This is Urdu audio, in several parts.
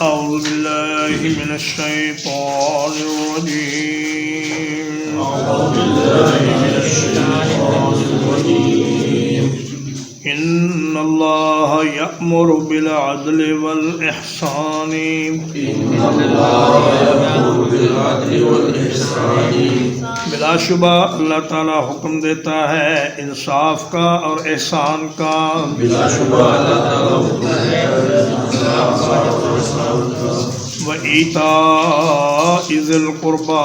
أعوذ بالله من الشيطان الرجيم. إن الله يأمر بالعدل والإحسان. بلا شبہ اللہ تعالیٰ حکم دیتا ہے انصاف کا اور احسان کا. وَإِيتَاءِ ذِي الْقُرْبَى،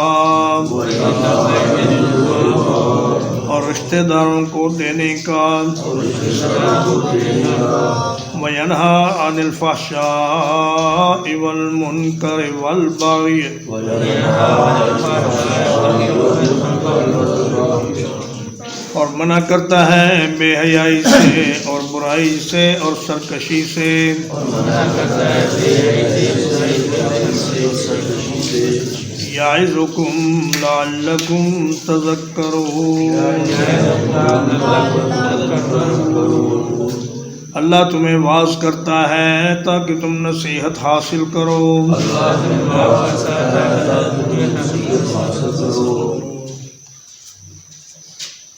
اور رشتہ داروں کو دینے کا. وَيَنْهَى عَنِ الْفَحْشَاءِ وَالْمُنْكَرِ وَالْبَغْيِ، اور منع کرتا ہے بے حیائی سے اور برائی سے اور سرکشی سے. یعظکم لعلکم تذکرون، اللہ تمہیں واعظ کرتا ہے تاکہ تم نصیحت حاصل کرو.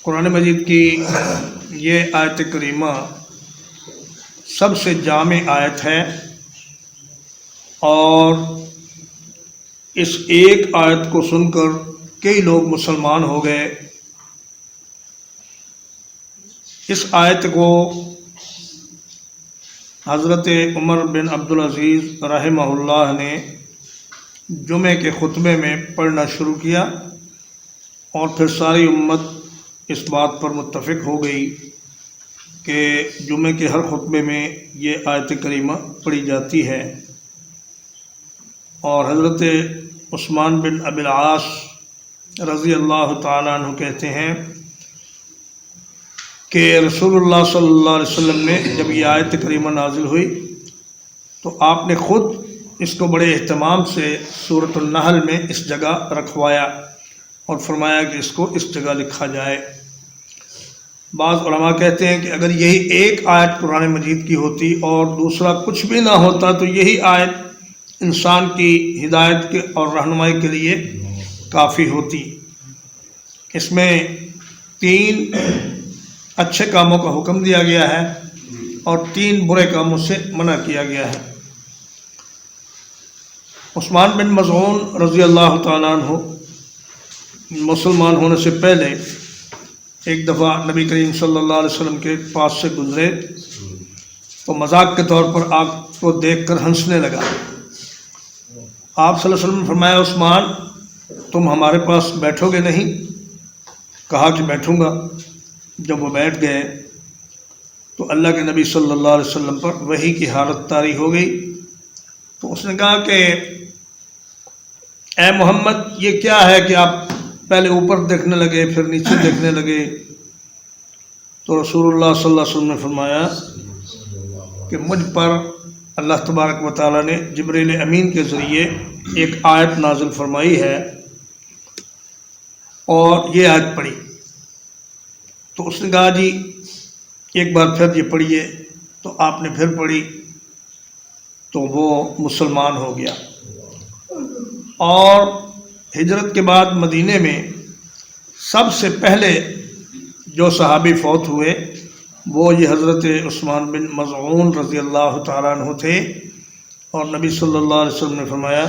قرآن مجید کی یہ آیت کریمہ سب سے جامع آیت ہے، اور اس ایک آیت کو سن کر کئی لوگ مسلمان ہو گئے. اس آیت کو حضرت عمر بن عبدالعزیز رحمہ اللہ نے جمعے کے خطبے میں پڑھنا شروع کیا، اور پھر ساری امت اس بات پر متفق ہو گئی کہ جمعے کے ہر خطبے میں یہ آیت کریمہ پڑھی جاتی ہے. اور حضرت عثمان بن ابی العاص رضی اللہ تعالیٰ عنہ کہتے ہیں کہ رسول اللہ صلی اللہ علیہ وسلم نے جب یہ آیت کریمہ نازل ہوئی تو آپ نے خود اس کو بڑے اہتمام سے سورۃ النحل میں اس جگہ رکھوایا اور فرمایا کہ اس کو اس جگہ لکھا جائے. بعض علماء کہتے ہیں کہ اگر یہی ایک آیت قرآن مجید کی ہوتی اور دوسرا کچھ بھی نہ ہوتا تو یہی آیت انسان کی ہدایت کے اور رہنمائی کے لیے کافی ہوتی. اس میں 3 اچھے کاموں کا حکم دیا گیا ہے اور 3 برے کاموں سے منع کیا گیا ہے. عثمان بن مظعون رضی اللہ تعالیٰ عنہ مسلمان ہونے سے پہلے ایک دفعہ نبی کریم صلی اللہ علیہ وسلم کے پاس سے گزرے تو مذاق کے طور پر آپ کو دیکھ کر ہنسنے لگا. آپ صلی اللہ علیہ وسلم نے فرمایا عثمان تم ہمارے پاس بیٹھو گے نہیں؟ کہا کہ بیٹھوں گا. جب وہ بیٹھ گئے تو اللہ کے نبی صلی اللہ علیہ وسلم پر وحی کی حالت طاری ہو گئی. تو اس نے کہا کہ اے محمد یہ کیا ہے کہ آپ پہلے اوپر دیکھنے لگے پھر نیچے دیکھنے لگے؟ تو رسول اللہ صلی اللہ علیہ وسلم نے فرمایا کہ مجھ پر اللہ تبارک و تعالیٰ نے جبریل امین کے ذریعے ایک آیت نازل فرمائی ہے اور یہ آیت پڑھی. تو اس نے کہا جی ایک بار پھر یہ پڑھیے. تو آپ نے پھر پڑھی تو وہ مسلمان ہو گیا. اور ہجرت کے بعد مدینے میں سب سے پہلے جو صحابی فوت ہوئے وہ یہ حضرت عثمان بن مظعون رضی اللہ تعالیٰ عنہ تھے، اور نبی صلی اللہ علیہ وسلم نے فرمایا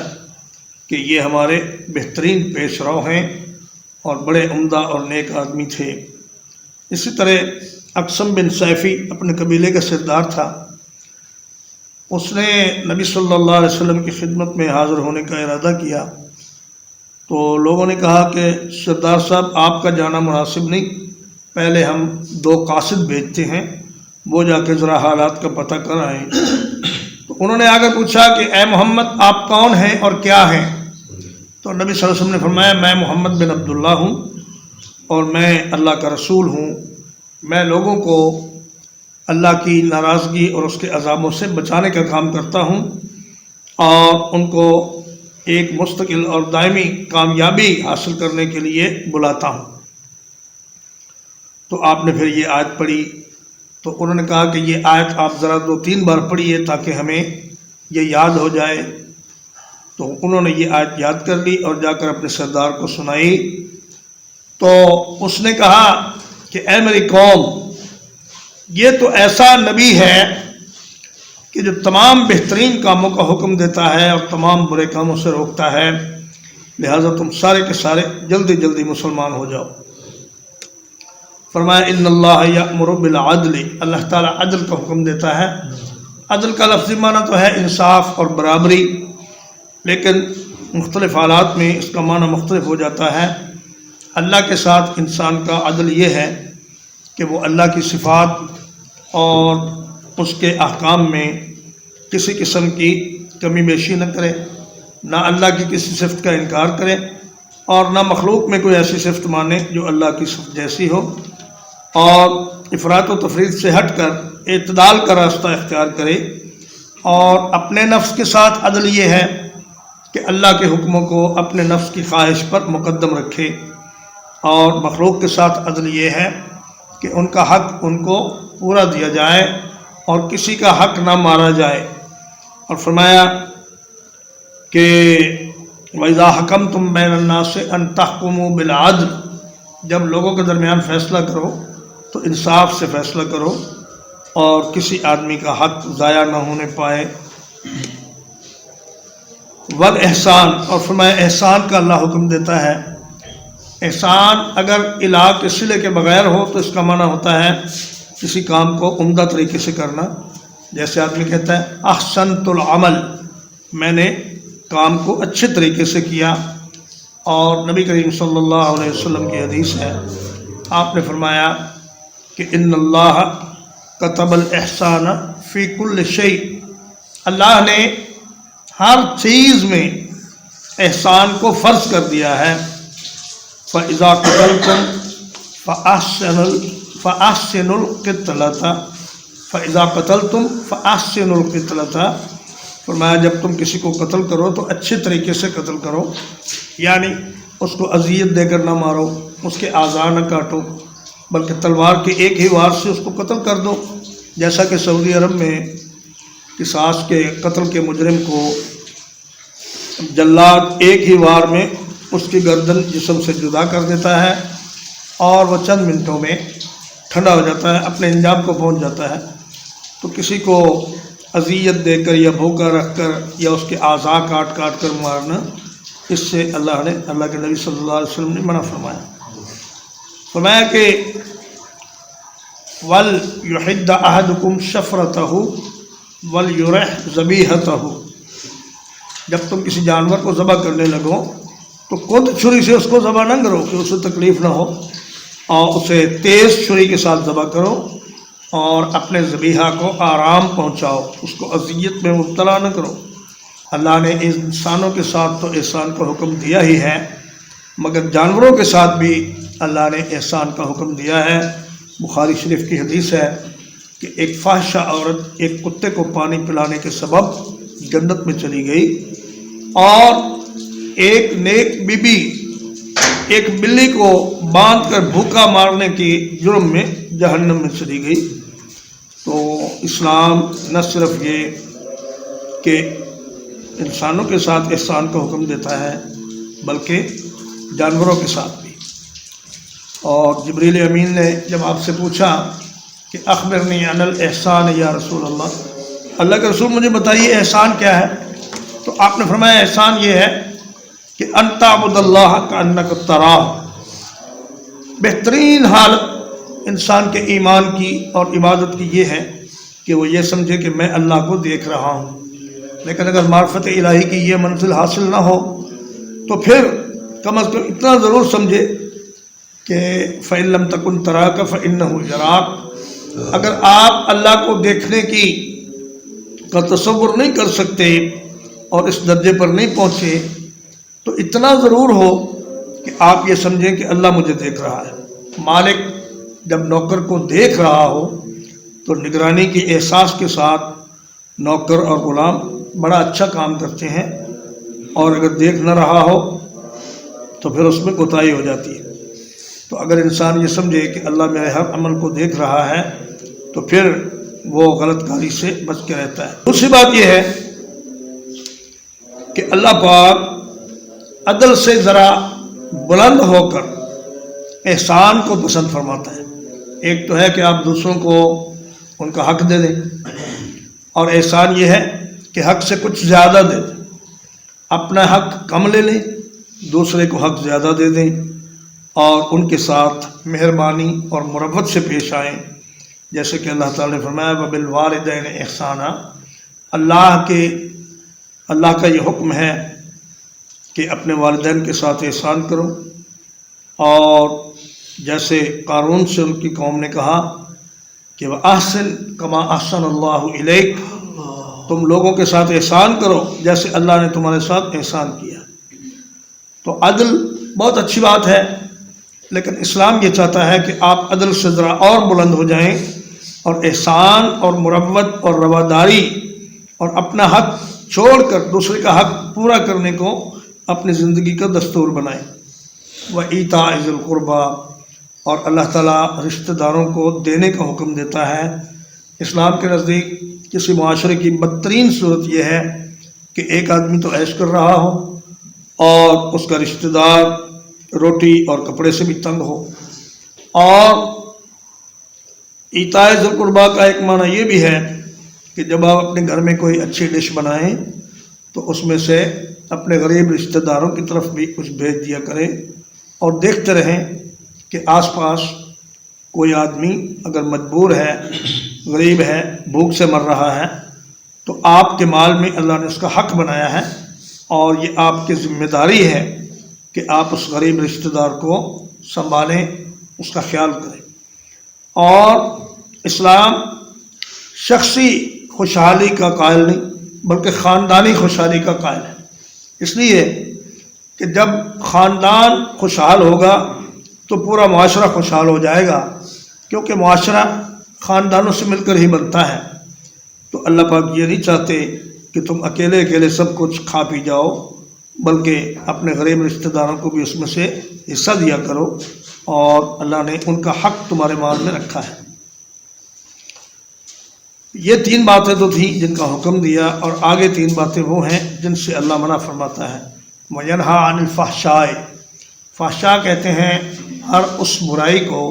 کہ یہ ہمارے بہترین پیش رو ہیں اور بڑے عمدہ اور نیک آدمی تھے. اسی طرح اقسم بن سیفی اپنے قبیلے کا سردار تھا. اس نے نبی صلی اللہ علیہ وسلم کی خدمت میں حاضر ہونے کا ارادہ کیا تو لوگوں نے کہا کہ سردار صاحب آپ کا جانا مناسب نہیں، پہلے ہم 2 قاصد بھیجتے ہیں وہ جا کے ذرا حالات کا پتہ کر آئیں. تو انہوں نے آ کر پوچھا کہ اے محمد آپ کون ہیں اور کیا ہیں؟ تو نبی صلی اللہ علیہ وسلم نے فرمایا میں محمد بن عبداللہ ہوں اور میں اللہ کا رسول ہوں. میں لوگوں کو اللہ کی ناراضگی اور اس کے عذابوں سے بچانے کا کام کرتا ہوں اور ان کو ایک مستقل اور دائمی کامیابی حاصل کرنے کے لیے بلاتا ہوں. تو آپ نے پھر یہ آیت پڑھی تو انہوں نے کہا کہ یہ آیت آپ ذرا 2-3 بار پڑھیے تاکہ ہمیں یہ یاد ہو جائے۔ تو انہوں نے یہ آیت یاد کر لی اور جا کر اپنے سردار کو سنائی۔ تو اس نے کہا کہ اے میری قوم، یہ تو ایسا نبی ہے کہ جو تمام بہترین کاموں کا حکم دیتا ہے اور تمام برے کاموں سے روکتا ہے، لہٰذا تم سارے کے سارے جلدی جلدی مسلمان ہو جاؤ۔ فرمایا ان اللہ یأمر بالعدل، اللہ تعالیٰ عدل کا حکم دیتا ہے۔ عدل کا لفظی معنی تو ہے انصاف اور برابری، لیکن مختلف حالات میں اس کا معنی مختلف ہو جاتا ہے۔ اللہ کے ساتھ انسان کا عدل یہ ہے کہ وہ اللہ کی صفات اور اس کے احکام میں کسی قسم کی کمی بیشی نہ کرے، نہ اللہ کی کسی صفت کا انکار کرے اور نہ مخلوق میں کوئی ایسی صفت مانے جو اللہ کی صفت جیسی ہو، اور افراط و تفریط سے ہٹ کر اعتدال کا راستہ اختیار کرے۔ اور اپنے نفس کے ساتھ عدل یہ ہے کہ اللہ کے حکموں کو اپنے نفس کی خواہش پر مقدم رکھے، اور مخلوق کے ساتھ عدل یہ ہے کہ ان کا حق ان کو پورا دیا جائے اور کسی کا حق نہ مارا جائے۔ اور فرمایا کہ وَإِذَا حَكَمْتُمْ بَيْنَ النَّاسِ أَن تَحْكُمُوا بِالْعَدْلِ، جب لوگوں کے درمیان فیصلہ کرو تو انصاف سے فیصلہ کرو اور کسی آدمی کا حق ضائع نہ ہونے پائے۔ والاحسان، اور فرمایا احسان کا اللہ حکم دیتا ہے۔ احسان اگر الہ کے صلے کے بغیر ہو تو اس کا معنی ہوتا ہے کسی کام کو عمدہ طریقے سے کرنا۔ جیسے آدمی کہتا ہے احسنت العمل، میں نے کام کو اچھے طریقے سے کیا۔ اور نبی کریم صلی اللہ علیہ وسلم کی حدیث ہے، آپ نے فرمایا کہ ان اللہ کتب الاحسان فی کل شیء، اللہ نے ہر چیز میں احسان کو فرض کر دیا ہے۔ فَإِذَا قَتَلْتُمْ فَأَحْسِنُوا الْقِتْلَةَ فَإِذَا قَتَلْتُمْ فَأَحْسِنُوا الْقِتْلَةَ، فرمایا جب تم کسی کو قتل کرو تو اچھے طریقے سے قتل کرو، یعنی اس کو اذیت دے کر نہ مارو، اس کے اعضاء نہ کاٹو، بلکہ تلوار کے ایک ہی وار سے اس کو قتل کر دو۔ جیسا کہ سعودی عرب میں قصاص کے قتل کے مجرم کو جلاد ایک ہی وار میں اس کی گردن جسم سے جدا کر دیتا ہے اور وہ چند منٹوں میں ٹھنڈا ہو جاتا ہے، اپنے انجام کو پہنچ جاتا ہے۔ تو کسی کو اذیت دے کر یا بھوکا رکھ کر یا اس کے اعضاء کاٹ کاٹ کر مارنا، اس سے اللہ کے نبی صلی اللہ علیہ وسلم نے منع فرمایا۔ فرمایا کہ وَلْيُحِدَّ أَحَدُكُمْ شَفْرَتَهُ وَلْيُرِحْ ذَبِيحَتَهُ، جب تم کسی جانور کو ذبح کرنے لگو تو خود چھری سے اس کو ذبح نہ کرو کہ اسے تکلیف نہ ہو، اور اسے تیز چھری کے ساتھ ذبح کرو اور اپنے ذبیحہ کو آرام پہنچاؤ، اس کو اذیت میں مبتلا نہ کرو۔ اللہ نے انسانوں کے ساتھ تو احسان کا حکم دیا ہی ہے، مگر جانوروں کے ساتھ بھی اللہ نے احسان کا حکم دیا ہے۔ بخاری شریف کی حدیث ہے کہ ایک فاحشہ عورت ایک کتے کو پانی پلانے کے سبب جنت میں چلی گئی، اور ایک نیک بی بی ایک بلی کو باندھ کر بھوکا مارنے کی جرم میں جہنم میں چلی گئی۔ تو اسلام نہ صرف یہ کہ انسانوں کے ساتھ احسان کا حکم دیتا ہے بلکہ جانوروں کے ساتھ بھی۔ اور جبریل امین نے جب آپ سے پوچھا کہ اخبرنی عن الاحسان یا رسول اللہ، اللہ کے رسول مجھے بتائیے احسان کیا ہے، تو آپ نے فرمایا احسان یہ ہے کہ ان تعبد اللہ کأنک تراہ، بہترین حالت انسان کے ایمان کی اور عبادت کی یہ ہے کہ وہ یہ سمجھے کہ میں اللہ کو دیکھ رہا ہوں۔ لیکن اگر معرفت الہی کی یہ منزل حاصل نہ ہو تو پھر کم از کم اتنا ضرور سمجھے کہ فَإِن لَمْ تَكُنْ تَرَاكَ فَإِنَّهُ يَرَاكَ، اگر آپ اللہ کو دیکھنے کا تصور نہیں کر سکتے اور اس درجے پر نہیں پہنچے تو اتنا ضرور ہو کہ آپ یہ سمجھیں کہ اللہ مجھے دیکھ رہا ہے۔ مالک جب نوکر کو دیکھ رہا ہو تو نگرانی کے احساس کے ساتھ نوکر اور غلام بڑا اچھا کام کرتے ہیں، اور اگر دیکھ نہ رہا ہو تو پھر اس میں کوتاہی ہو جاتی ہے۔ تو اگر انسان یہ سمجھے کہ اللہ میرے ہر عمل کو دیکھ رہا ہے تو پھر وہ غلط کاری سے بچ کے رہتا ہے۔ دوسری بات یہ ہے کہ اللہ پاک عدل سے ذرا بلند ہو کر احسان کو پسند فرماتا ہے۔ ایک تو ہے کہ آپ دوسروں کو ان کا حق دے دیں، اور احسان یہ ہے کہ حق سے کچھ زیادہ دے دیں، اپنا حق کم لے لیں، دوسرے کو حق زیادہ دے دیں، اور ان کے ساتھ مہربانی اور مروت سے پیش آئیں، جیسے کہ اللہ تعالیٰ نے فرمایا وبالوالدین احسانا۔ اللہ کا یہ حکم ہے کہ اپنے والدین کے ساتھ احسان کرو، اور جیسے قارون سے ان کی قوم نے کہا کہ وَأَحْسِن كَمَا أَحْسَنَ اللَّهُ إِلَيْكَ، تم لوگوں کے ساتھ احسان کرو جیسے اللہ نے تمہارے ساتھ احسان کیا۔ تو عدل بہت اچھی بات ہے، لیکن اسلام یہ چاہتا ہے کہ آپ عدل سے ذرا اور بلند ہو جائیں، اور احسان اور مروت اور رواداری اور اپنا حق چھوڑ کر دوسرے کا حق پورا کرنے کو اپنی زندگی کا دستور بنائیں۔ وَإِيتَاءِ ذِي الْقُرْبَى، اور اللہ تعالیٰ رشتہ داروں کو دینے کا حکم دیتا ہے۔ اسلام کے نزدیک کسی معاشرے کی بدترین صورت یہ ہے کہ ایک آدمی تو عیش کر رہا ہو اور اس کا رشتہ دار روٹی اور کپڑے سے بھی تنگ ہو۔ اور ایتاء ذی القربیٰ کا ایک معنی یہ بھی ہے کہ جب آپ اپنے گھر میں کوئی اچھی ڈش بنائیں تو اس میں سے اپنے غریب رشتہ داروں کی طرف بھی کچھ بھیج دیا کریں، اور دیکھتے رہیں کہ آس پاس کوئی آدمی اگر مجبور ہے، غریب ہے، بھوک سے مر رہا ہے، تو آپ کے مال میں اللہ نے اس کا حق بنایا ہے، اور یہ آپ کی ذمہ داری ہے کہ آپ اس غریب رشتہ دار کو سنبھالیں، اس کا خیال کریں۔ اور اسلام شخصی خوشحالی کا قائل نہیں بلکہ خاندانی خوشحالی کا قائل ہے، اس لیے کہ جب خاندان خوشحال ہوگا تو پورا معاشرہ خوشحال ہو جائے گا، کیونکہ معاشرہ خاندانوں سے مل کر ہی بنتا ہے۔ تو اللہ پاک یہ نہیں چاہتے کہ تم اکیلے اکیلے سب کچھ کھا پی جاؤ، بلکہ اپنے غریب رشتہ داروں کو بھی اس میں سے حصہ دیا کرو، اور اللہ نے ان کا حق تمہارے مال میں رکھا ہے۔ یہ تین باتیں تو تھیں جن کا حکم دیا، اور آگے تین باتیں وہ ہیں جن سے اللہ منع فرماتا ہے۔ وَيَنْهَا عَنِ الْفَحْشَاءِ، فحشاء کہتے ہیں ہر اس برائی کو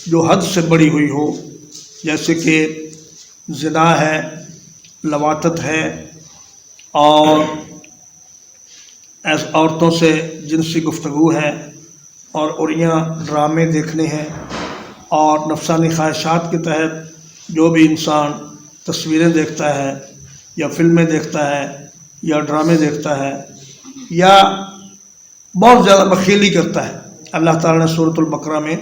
جو حد سے بڑی ہوئی ہو، جیسے کہ زنا ہے، لواطت ہے، اور عورتوں سے جنسی گفتگو ہے، اور عریاں ڈرامے دیکھنے ہیں، اور نفسانی خواہشات کے تحت جو بھی انسان تصویریں دیکھتا ہے یا فلمیں دیکھتا ہے یا ڈرامے دیکھتا ہے یا بہت زیادہ بخیلی کرتا ہے۔ اللہ تعالیٰ نے سورۃ البقرہ میں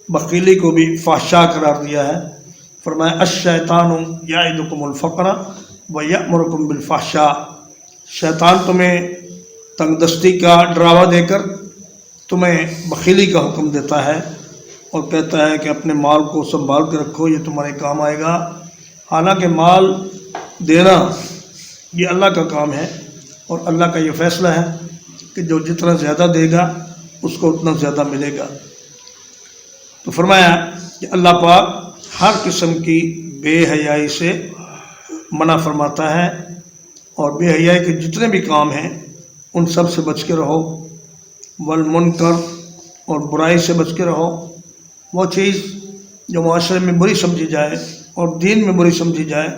بخیلی کو بھی فحشاء قرار دیا ہے، فرمایا الشیطان یعدکم الفقر ویأمرکم بالفحشاء، شیطان تمہیں تنگ دستی کا ڈراوا دے کر تمہیں بخیلی کا حکم دیتا ہے، اور کہتا ہے کہ اپنے مال کو سنبھال کے رکھو، یہ تمہارے کام آئے گا۔ حالانکہ مال دینا یہ اللہ کا کام ہے، اور اللہ کا یہ فیصلہ ہے کہ جو جتنا زیادہ دے گا اس کو اتنا زیادہ ملے گا۔ تو فرمایا کہ اللہ پاک ہر قسم کی بے حیائی سے منع فرماتا ہے، اور بے حیائی کے جتنے بھی کام ہیں ان سب سے بچ کے رہو۔ والمنکر، اور برائی سے بچ کے رہو، وہ چیز جو معاشرے میں بری سمجھی جائے اور دین میں بری سمجھی جائے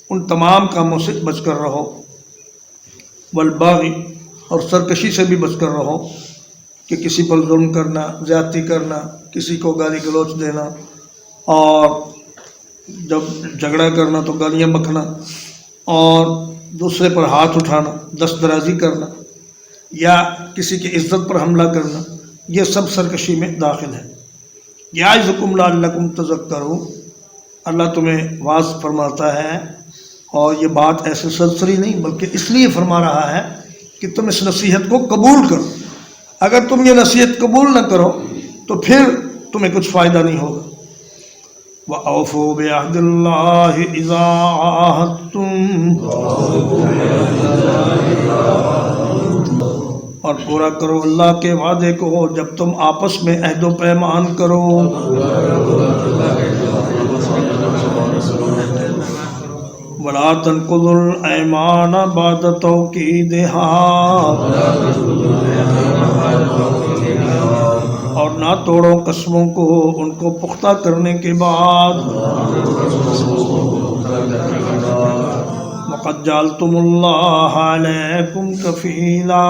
ان تمام کاموں سے بچ کر رہو۔ والباغی، اور سرکشی سے بھی بچ کر رہو، کہ کسی پر ظلم کرنا، زیادتی کرنا، کسی کو گالی گلوچ دینا، اور جب جھگڑا کرنا تو گالیاں بکنا، اور دوسرے پر ہاتھ اٹھانا، دست درازی کرنا، یا کسی کی عزت پر حملہ کرنا، یہ سب سرکشی میں داخل ہے۔ یعظکم لعلکم تذکرون، اللہ تمہیں واعظ فرماتا ہے، اور یہ بات ایسے سرسری نہیں بلکہ اس لیے فرما رہا ہے کہ تم اس نصیحت کو قبول کرو۔ اگر تم یہ نصیحت قبول نہ کرو تو پھر تمہیں کچھ فائدہ نہیں ہوگا۔ وَأَوْفُوا بِعَهْدِ اللَّهِ إِذَا عَاهَدتُّمْ، اور پورا کرو اللہ کے وعدے کو جب تم آپس میں عہد و پیمان کرو۔ ولا تنقضوا الایمان بعد توکیدها، اور نہ توڑو قسموں کو ان کو پختہ کرنے کے بعد، وقد جعلتم اللہ علیکم کفیلا،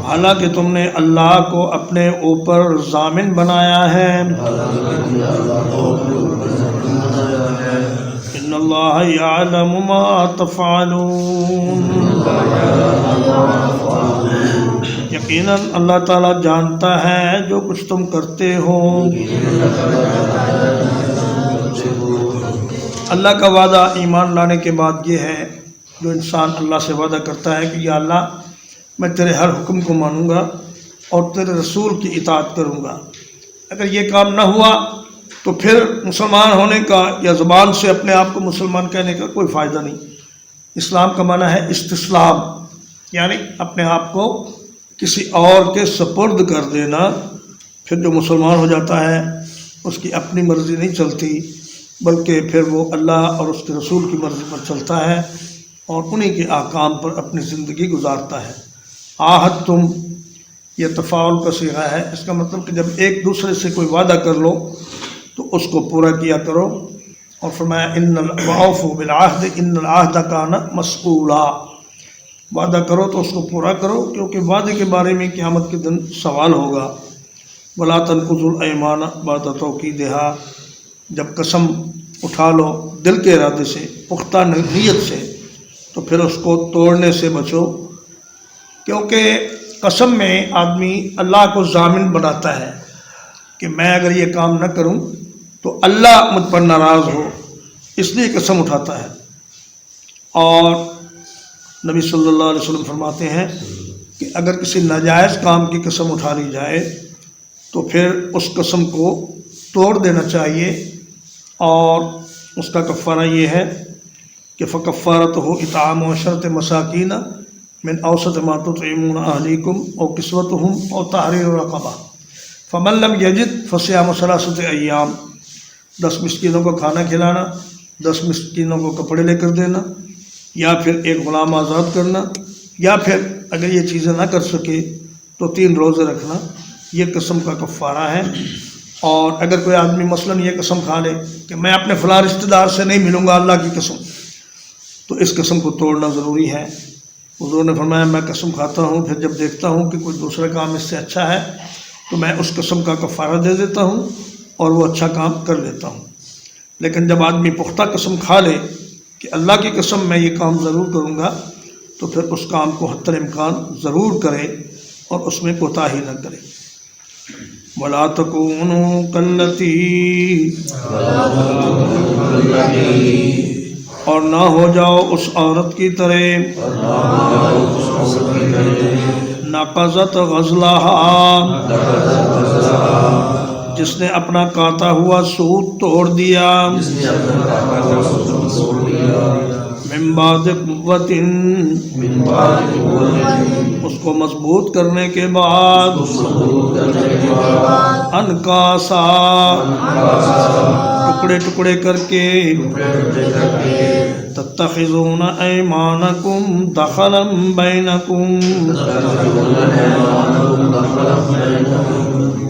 حالانکہ تم نے اللہ کو اپنے اوپر ضامن بنایا ہے۔ ان اللہ یعلم ما تفعلون، یقیناً اللہ تعالیٰ جانتا ہے جو کچھ تم کرتے ہو۔ اللہ کا وعدہ ایمان لانے کے بعد یہ ہے، جو انسان اللہ سے وعدہ کرتا ہے کہ یا اللہ میں تیرے ہر حکم کو مانوں گا اور تیرے رسول کی اطاعت کروں گا۔ اگر یہ کام نہ ہوا تو پھر مسلمان ہونے کا یا زبان سے اپنے آپ کو مسلمان کہنے کا کوئی فائدہ نہیں۔ اسلام کا معنی ہے استسلام، یعنی اپنے آپ کو کسی اور کے سپرد کر دینا۔ پھر جو مسلمان ہو جاتا ہے اس کی اپنی مرضی نہیں چلتی، بلکہ پھر وہ اللہ اور اس کے رسول کی مرضی پر چلتا ہے اور انہی کے احکام پر اپنی زندگی گزارتا ہے۔ عہد تم، یہ تفاعل کا صیغہ ہے، اس کا مطلب کہ جب ایک دوسرے سے کوئی وعدہ کر لو تو اس کو پورا کیا کرو، اور فرمایا وَأَوْفُوا بِالْعَهْدِ إِنَّ الْعَهْدَ كَانَ مَسْئُولًا، وعدہ کرو تو اس کو پورا کرو، کیونکہ وعدے کے بارے میں قیامت کے دن سوال ہوگا۔ وَلَا تَنقُضُوا الْأَيْمَانَ بَعْدَ تَوْكِيدِهَا، جب قسم اٹھا لو دل کے ارادے سے، پختہ نیت سے، تو پھر اس کو توڑنے سے بچو، کیونکہ قسم میں آدمی اللہ کو ضامن بناتا ہے کہ میں اگر یہ کام نہ کروں تو اللہ مجھ پر ناراض ہو، اس لیے قسم اٹھاتا ہے۔ اور نبی صلی اللہ علیہ وسلم فرماتے ہیں کہ اگر کسی ناجائز کام کی قسم اٹھا لی جائے تو پھر اس قسم کو توڑ دینا چاہیے، اور اس کا کفارہ یہ ہے کہ فَكَفَّارَتُهُ إِطْعَامُ عَشَرَةِ مَسَاكِينَ مِنْ أَوْسَطِ مَا تُطْعِمُونَ أَهْلِيكُمْ أَوْ كِسْوَتُهُمْ أَوْ تَحْرِيرُ رَقَبَةٍ فَمَنْ لَمْ يَجِدْ فَصِيَامُ 3 أَيَّامٍ، 10 مسکینوں کو کھانا کھلانا، 10 مسکینوں کو کپڑے لے کر دینا، یا پھر ایک غلام آزاد کرنا، یا پھر اگر یہ چیزیں نہ کر سکے تو 3 روزے رکھنا، یہ قسم کا کفارہ ہے۔ اور اگر کوئی آدمی مثلاً یہ قسم کھا لے کہ میں اپنے فلاں رشتہ دار سے نہیں ملوں گا اللہ کی قسم، تو اس قسم کو توڑنا ضروری ہے۔ حضور نے فرمایا میں قسم کھاتا ہوں، پھر جب دیکھتا ہوں کہ کوئی دوسرا کام اس سے اچھا ہے تو میں اس قسم کا کفارہ دے دیتا ہوں اور وہ اچھا کام کر لیتا ہوں۔ لیکن جب آدمی پختہ قسم کھا لے کہ اللہ کی قسم میں یہ کام ضرور کروں گا، تو پھر اس کام کو حتی الامکان ضرور کرے اور اس میں کوتاہی نہ کرے۔ وَلَا تَكُونُوا كَالَّتِي، اور نہ ہو جاؤ اس عورت کی طرح نقضت غزلہا، جس نے اپنا کاتا ہوا سوت توڑ دیا، من بعد قوت، اس کو مضبوط کرنے کے بعد، انکاسا، ٹکڑے ٹکڑے کر کے، تتخذون ایمانکم دخلا بینکم،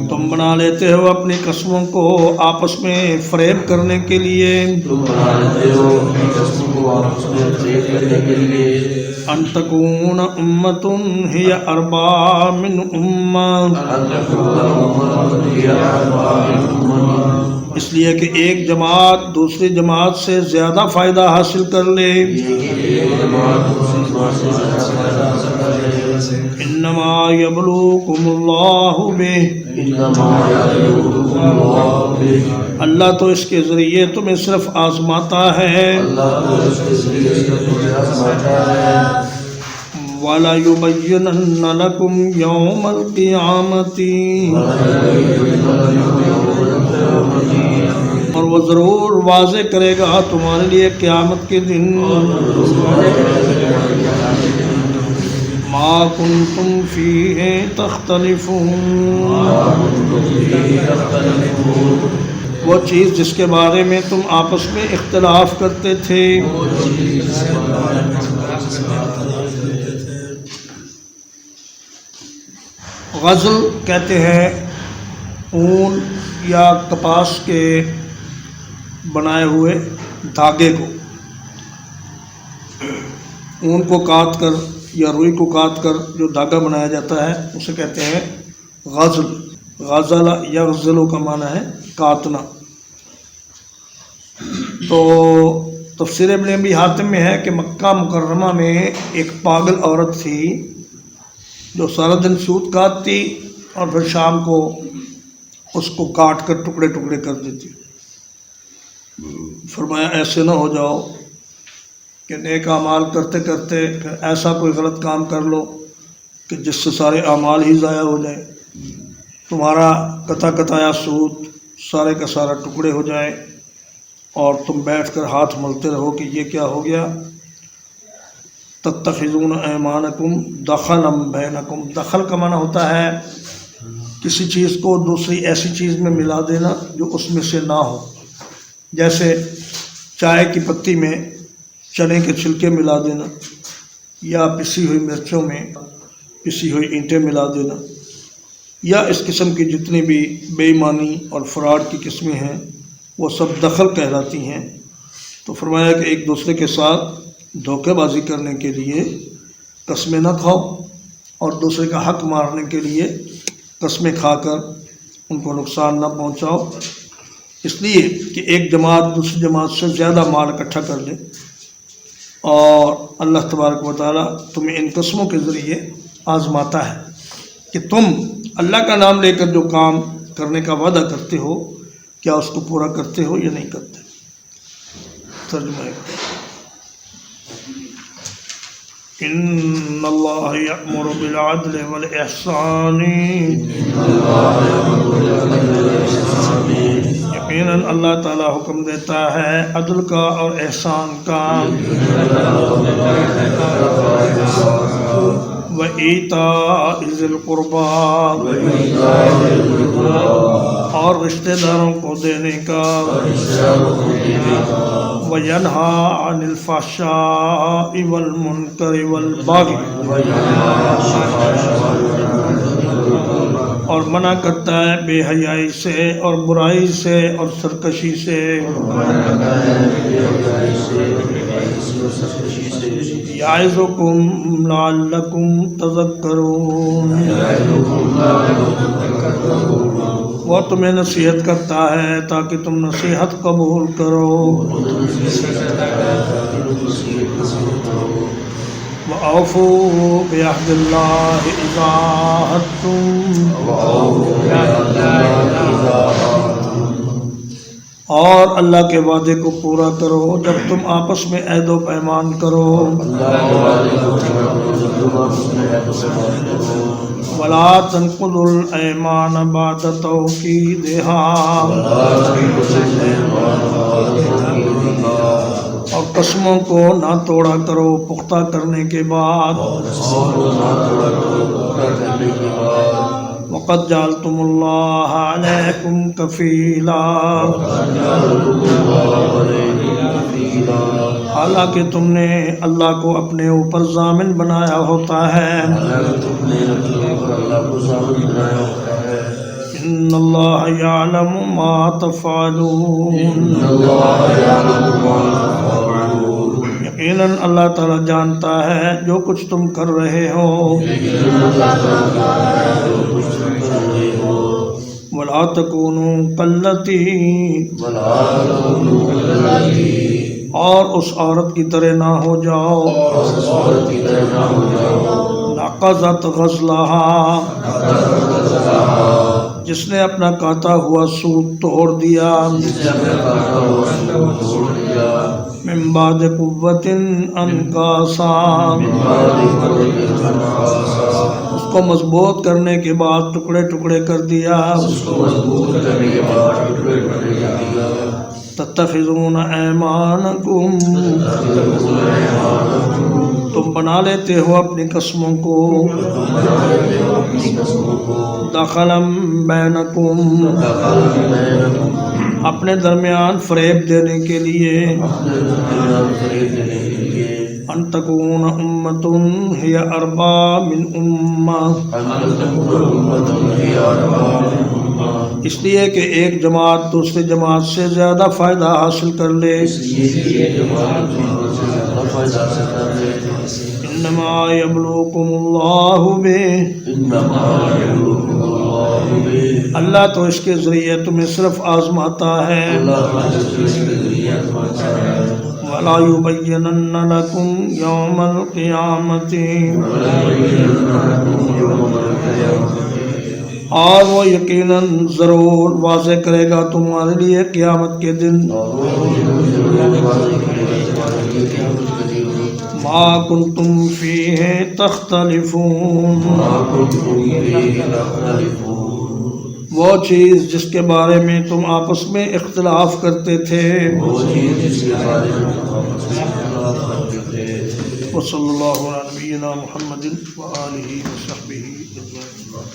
تم بنا لیتے ہو اپنی قسموں کو آپس میں فریب کرنے کے لیے، ان تکون امۃ ہی اربا من امہ، اس لیے کہ ایک جماعت دوسری جماعت سے زیادہ فائدہ حاصل کر لے۔ انما یبلوکم اللہ بہ، اللہ تو اس کے ذریعے تمہیں صرف آزماتا ہے۔ وَلَيُبَيِّنَنَّ لَكُمْ يَوْمَ الْقِيَامَةِ، اور وہ ضرور واضح کرے گا تمہارے لیے قیامت کے دن، ما کنتم فیہ تختلفون، وہ چیز جس کے بارے میں تم آپس میں اختلاف کرتے تھے۔ غزل کہتے ہیں اون یا کپاس کے بنائے ہوئے دھاگے کو، اون کو کاٹ کر یا روئی کو کاٹ کر جو دھاگا بنایا جاتا ہے اسے کہتے ہیں غزل۔ غزل یغزل کا معنی ہے کاٹنا۔ تو تفسیر ابن ابی حاتم میں ہے کہ مکہ مکرمہ میں ایک پاگل عورت تھی جو سارا دن سوت کاٹتی اور پھر شام کو اس کو کاٹ کر ٹکڑے ٹکڑے کر دیتی۔ فرمایا ایسے نہ ہو جاؤ کہ نیک اعمال کرتے کرتے پھر ایسا کوئی غلط کام کر لو کہ جس سے سارے اعمال ہی ضائع ہو جائیں، تمہارا قطع قطایا سوت سارے کا سارا ٹکڑے ہو جائے اور تم بیٹھ کر ہاتھ ملتے رہو کہ یہ کیا ہو گیا۔ تتخذون ایمانکم دخلا بینکم، دخل کا معنی ہوتا ہے کسی چیز کو دوسری ایسی چیز میں ملا دینا جو اس میں سے نہ ہو، جیسے چائے کی پتی میں چنے کے چھلکے ملا دینا یا پسی ہوئی مرچوں میں پسی ہوئی اینٹیں ملا دینا، یا اس قسم کی جتنی بھی بے ایمانی اور فراڈ کی قسمیں ہیں وہ سب دخل کہلاتی ہیں۔ تو فرمایا کہ ایک دوسرے کے ساتھ دھوکے بازی کرنے کے لیے قسمیں نہ کھاؤ اور دوسرے کا حق مارنے کے لیے قسمیں کھا کر ان کو نقصان نہ پہنچاؤ، اس لیے کہ ایک جماعت دوسری جماعت سے زیادہ مال اکٹھا کر لے، اور اللہ تبارک و تعالیٰ تمہیں ان قسموں کے ذریعے آزماتا ہے کہ تم اللہ کا نام لے کر جو کام کرنے کا وعدہ کرتے ہو کیا اس کو پورا کرتے ہو یا نہیں کرتے۔ ترجمہ ان اللہ یأمر بالعدل والاحسان، یقیناً اللہ تعالیٰ حکم دیتا ہے عدل کا اور احسان کا، وَإِيتَاءِ ذِي الْقُرْبَىٰ، اور رشتہ داروں کو دینے کا، وَيَنْهَىٰ عَنِ الْفَحْشَاءِ وَالْمُنكَرِ وَالْبَغْيِ، اور منع کرتا ہے بے حیائی سے اور برائی سے اور سرکشی سے، یعظکم لعلکم تذکرون، وہ تمہیں نصیحت کرتا ہے تاکہ تم نصیحت قبول کرو۔ وَأَوْفُوا بِعَهْدِ اللَّهِ إِذَا عَاهَدتُّمْ، اور اللہ کے وعدے کو پورا کرو جب تم آپس میں عہد و پیمان کرو۔ وَلَا تَنقُضُوا الْأَيْمَانَ بَعْدَ تَوْكِيدِهَا، اور قسموں کو نہ توڑا کرو پختہ کرنے کے بعد۔ وَقَدْ جَعَلْتُمُ اللَّهَ عَلَيْكُمْ كَفِيلًا، حالانکہ تم نے اللہ کو اپنے اوپر ضامن بنایا ہوتا ہے۔ ان اللہ یعلم ما تفعلون، یقیناً اللہ تعالیٰ جانتا ہے جو کچھ تم کر رہے ہو۔ وَلَا تَكُونُوا كَالَّتِي، اور اس عورت کی طرح نہ ہو جاؤ، نقضت غزلها، جس نے اپنا کاتا ہوا سوت توڑ دیا، من بعد قوت انکاسا، اس کو مضبوط کرنے کے بعد ٹکڑے ٹکڑے کر دیا۔ تتخذون ایمانکم، تم بنا لیتے ہو اپنی قسموں کو، دخلا بینکم، اپنے درمیان فریب دینے کے لیے ان تکون امۃ ہی اربا من امہ، اس لیے کہ ایک جماعت دوسری جماعت سے زیادہ فائدہ حاصل کر لے۔ انما یبلوکم اللہ بہ، اللہ تو اس کے ذریعے تمہیں صرف آزماتا ہے۔ وَلَا يُبَيِّنَنَّ لَكُمْ يَوْمَ الْقِيَامَةِ، اور وہ یقیناً ضرور واضح کرے گا تمہارے لیے قیامت کے دن ما کنتم فیہ تختلفون، وہ چیز جس کے بارے میں تم آپس میں اختلاف کرتے تھے۔ وصلی اللہ علی نبینا محمد وآلہ وصحبہ اجمعین۔